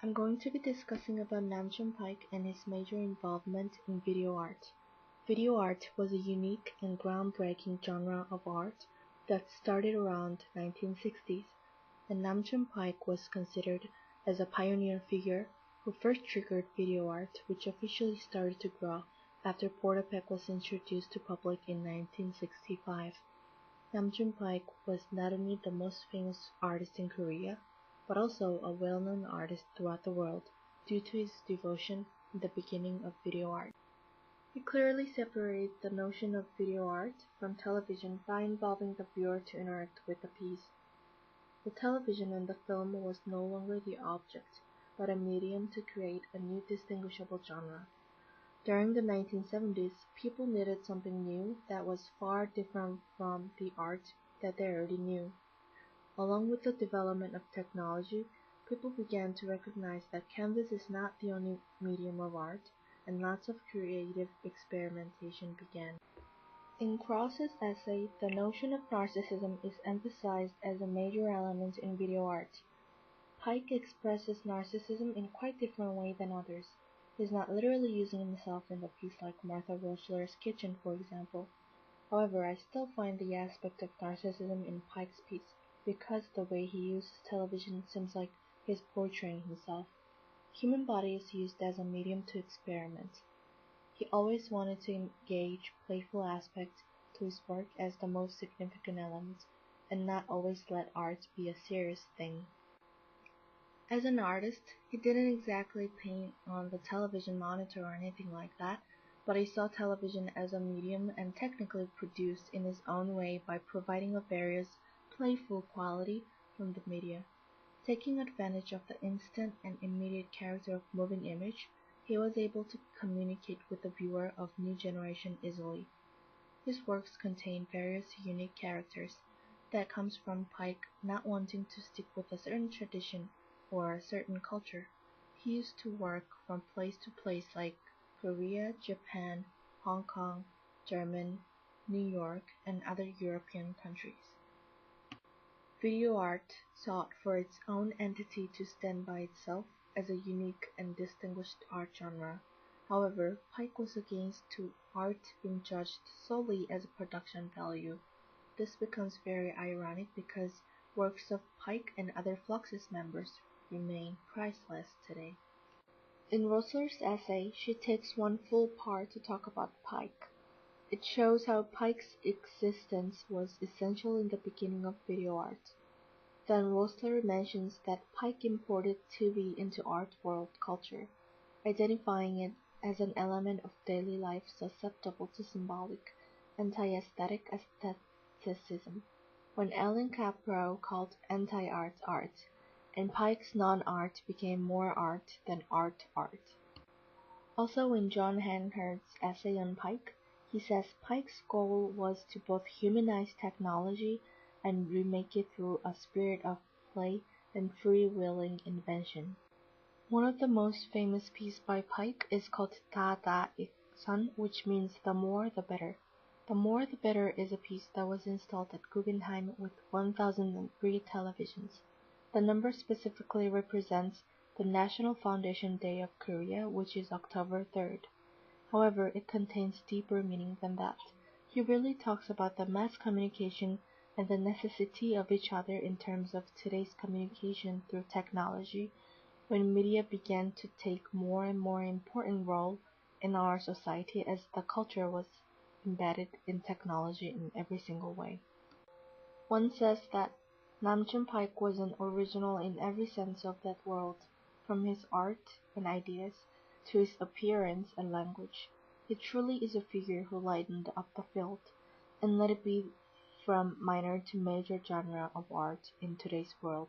I'm going to be discussing about June Paik and his major involvement in video art. Video art was a unique and groundbreaking genre of art that started around 1960s, and June Paik was considered as a pioneer figure who first triggered video art, which officially started to grow after Portapec was introduced to public in 1965. June Paik was not only the most famous artist in Korea, but also a well-known artist throughout the world due to his devotion in the beginning of video art. He clearly separated the notion of video art from television by involving the viewer to interact with the piece. The television and the film was no longer the object, but a medium to create a new distinguishable genre. During the 1970s, people needed something new that was far different from the art that they already knew. Along with the development of technology, people began to recognize that canvas is not the only medium of art, and lots of creative experimentation began. In Cross's essay, the notion of narcissism is emphasized as a major element in video art. Paik expresses narcissism in quite different way than others. He's not literally using himself in the piece like Martha Rosler's kitchen, for example. However, I still find the aspect of narcissism in Paik's piece because the way he uses television seems like he's portraying himself. Human body is used as a medium to experiment. He always wanted to engage playful aspects to his work as the most significant element, and not always let art be a serious thing. As an artist, he didn't exactly paint on the television monitor or anything like that, but he saw television as a medium and technically produced in his own way by providing a various playful quality from the media. Taking advantage of the instant and immediate character of moving image, he was able to communicate with the viewer of new generation easily. His works contain various unique characters that comes from Paik not wanting to stick with a certain tradition or a certain culture. He used to work from place to place like Korea, Japan, Hong Kong, Germany, New York, and other European countries. Video art sought for its own entity to stand by itself as a unique and distinguished art genre. However, Paik was against to art being judged solely as a production value. This becomes very ironic because works of Paik and other Fluxus members remain priceless today. In Rosler's essay, she takes one full part to talk about Paik. It shows how Paik's existence was essential in the beginning of video art. Then Rosler mentions that Paik imported TV into art world culture, identifying it as an element of daily life susceptible to symbolic, anti-aesthetic aestheticism, when Ellen Capro called anti-art art, and Paik's non-art became more art than art. Also in John Hancock's essay on Paik, he says Paik's goal was to both humanize technology and remake it through a spirit of play and free-willing invention. One of the most famous pieces by Paik is called Da Da Ik-sun, which means the more the better. The More the Better is a piece that was installed at Guggenheim with 1003 televisions. The number specifically represents the National Foundation Day of Korea, which is October 3rd. However, it contains deeper meaning than that. He really talks about the mass communication and the necessity of each other in terms of today's communication through technology, when media began to take more and more important role in our society as the culture was embedded in technology in every single way. One says that June Paik was an original in every sense of that word, from his art and ideas to his appearance and language. He truly is a figure who lightened up the field and let it be from minor to major genre of art in today's world.